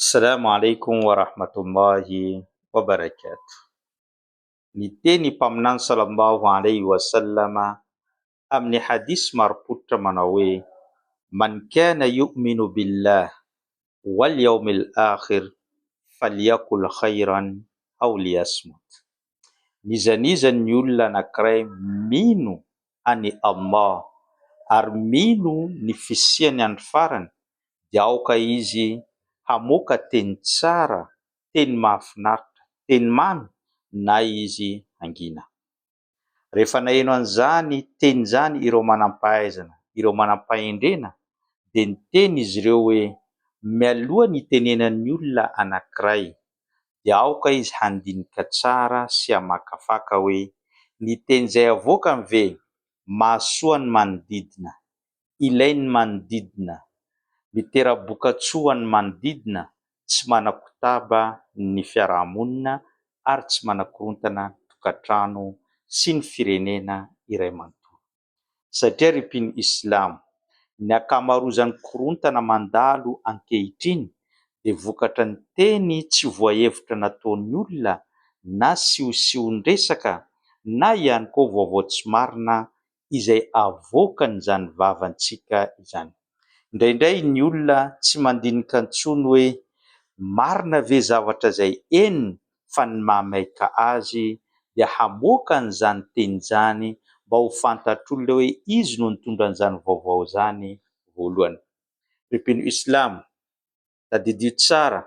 Assalamu alaikum wa rahmatullahi wa barakatuh. Ny teny mpaminany sallallahu alaihi wa sallama amin'ny hadisy maropotra manao hoe: man kana yu'minu billah wal yawmil akhir falyakul khairan aw liyasmut. Nizaniza ny olona anankiray mino any Allah ary mino ny fisiany andro farany, dia aoka izy hamoaka teny tsara, teny mahafinaritra, teny mamy, na izy angina. Rehefa naheno an'izany teny zany ireo manam-pahaizana, ireo manam-pahendrena, dia niteny izy ireo hoe: mialoha ny tenenan'ny olona anankiray, dia aoka izy handinika tsara sy hamakafaka hoe: ny teny izay avoakany ve mahasoa ny manodidina, ilainy manodidina, mitera-bokatsoa ny manodidina, tsy manakotaba ny fiarahamonina ary tsy manakorontana tokantrano sy ny firenena iray manontolo. Satria ripiny Islamo, ny akamarozan'ny korontana mandalo ankehitriny dia vokatra ny teny tsy voahevitra nataon'ny olona, na siosion-dresaka, na ihany koa vaovao tsy marina izay avoakan'izany vavantsika izany. Indraindray ny olona tsy mandinika intsony hoe marina ve zavatra izay henony, fa ny mahamaika azy dia hamoaka an'izany teny izany mba ho fantatr'olona hoe izy no nitondra an'izany vaovao izany voalohany. Ripiny Islamo, tadidio tsara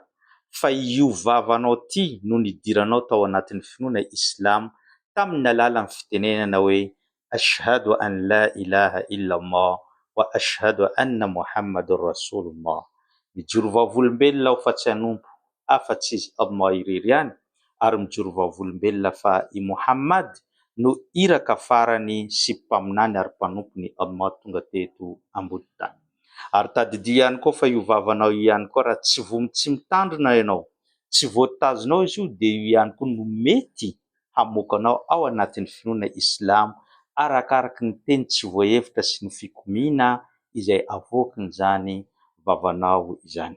fa io vavanao ty no nidiranao tao anatin'ny finoana Islamo tamin'ny alalan'ny fitenenana hoe: ashhadu an la ilaha illallah wa ashhadu anna muhammadur rasulullah. Mijoro vavolombelona aho fa tsy hanompo afa-tsy izy Allah irery ihany, ary mijoro vavolombelona fa i Muhammad no iraka farany sy mpaminany ary mpanompony Allah tonga teto ambony tany. Ary tadidio ihany koa fa io vavanao ihany koa raha tsy vomy-tsy mitandrina ianao, tsy voatazonao izy io, dia io ihany koa no mety hamoakanao ao anatin'ny finoana Islamo arakaraka ny teny tsy voahevitra sy ny fikomiana izay avoakan'izany vavanao izany.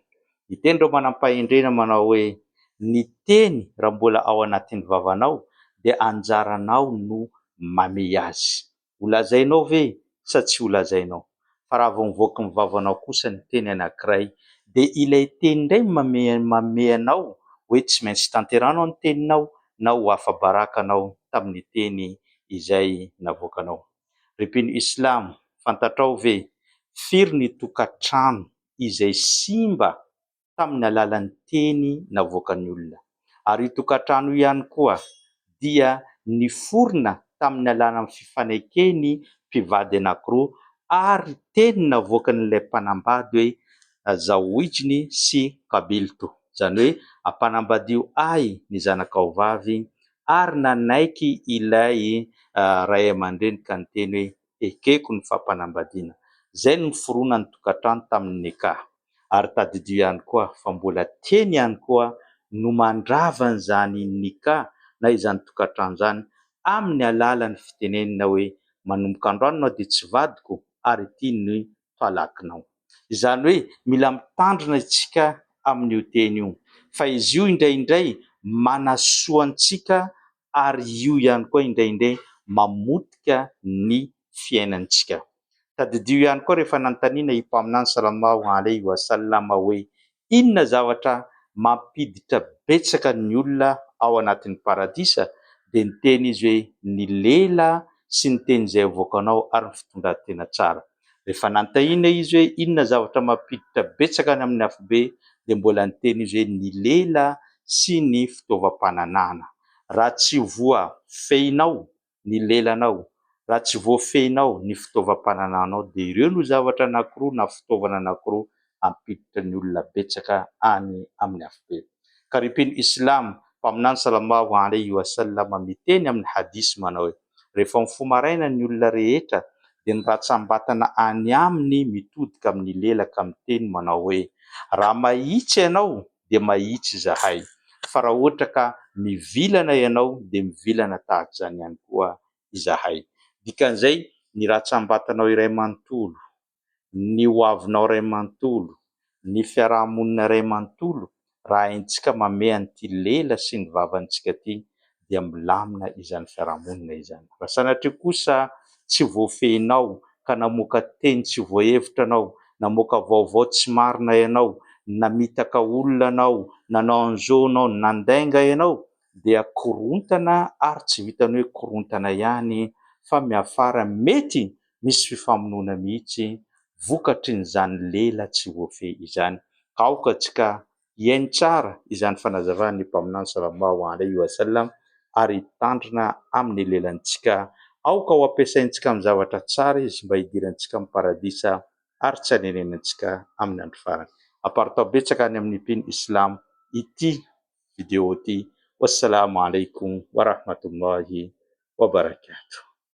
Ny teny reo manam-pahendrena manao hoe: ny teny raha mbola ao anatin'ny vavanao dia anjaranao no mamey azy. Holazainao ve sa tsy holazainao? Fa raha vao mivoaka ny vavanao kosa ny teny anankiray, dia ilay teny indray mamey anao hoe tsy maintsy tanteranao ny teninao na ho afa-barakanao tamin'ny teny izay navoakanao. Ripiny Islamo, fantatrao ve firy ny tokantrano izay simba tamin'ny alalan'ny teny navoakan'ny olona? Ary io tokantrano io ihany koa dia niforona tamin'ny alalan'ny fifanekeny mpivady anankiroa, ary teny navoakan'ilay mpanambady hoe Zawidjny sy Kabilto, izany hoe ampanambady io ahy ny zanakao vavy, ary nanaiky ilay ray aman-dreny ka niteny hoe ekeko ny fampanambadiana. Zay no niforoana ny tokantrano tamin'ny nikah. Ary tadidio ihany koa fa mbola teny ihany koa no mandrava an'izany nikah na izany tokantrano izany amin'ny alalan'ny fitenenana hoe: manomboka androany ianao dia tsy vadiko, ary ity ny talakinao. Izany hoe mila mitandrina isika amin'io teny io, fa izy io indraindray manasoa antsika, ary io ihany koa indraindray mamotika ny fiainantsika. Tadidio ihany koa rehefa nanontaniana i mpaminany sallallahu alaihi wa sallama hoe inona zavatra mampiditra betsaka ny olona ao anatin'ny paradisa, dia niteny izy hoe ny lela sy ny teny izay avoakanao ary ny fitondran-tena tsara. Rehefa nanontaniana izy hoe inona zavatra mampiditra betsaka any amin'ny afobe, dia mbola niteny izy hoe ny lela sy ny fitaovam-pananana. Raha tsy voafehinao ny lelanao, raha tsy voafehinao ny fitaovam-panananao, dia ireo no zavatra anankiroa na fitaovana anankiroa ampiditra ny olona betsaka any amin'ny afobe. Ka ripiny Islamo, mpaminany sallallahu alaihi wa sallam miteny amin'ny hadisy manao hoe: rehefa mifoha maraina ny olona rehetra, dia ny ratsambatana any aminy mitodika amin'ny lelaka miteny manao hoe: raha mahitsy ianao dia mahitsy zahay, fa raha ohatra ka mivilana ianao dia mivilana tahaka izany ihany koa izahay. Dikan'izay ny ratsambatanao iray manontolo, ny hoavinao iray manontolo, ny fiarahamonina iray manontolo raha haintsika manome an'ity lela sy ny vavantsika ty dia milamina izany fiarahamonina izany. Raha sanatria kosa tsy voafehinao ka namoaka teny tsy voahevitra anao, namoaka vaovao tsy marina ianao, namitaka olona anao, nanao an'izao anao, nandainga ianao, dia korontana ary tsy vitan'ny hoe korontana ihany fa miafara mety misy fifamonoana mihitsy vokatry n'izany lela tsy voafehy izany. Ka aoka antsika hiaino tsara izany fanazavany mpaminany sallallahu alaihi wasallam ary hitandrina amin'ny lelantsika. Aoka ho ampiasaintsika amin'ny zavatra tsara izy mba hidirantsika amin'ny paradisa ary tsy hanenenantsika amin'ny andro farany. Apartabetsaka any amin'ny mpino Islam ity video ity. Wassalamu alaikum wa rahmatullahi wa barakatuh.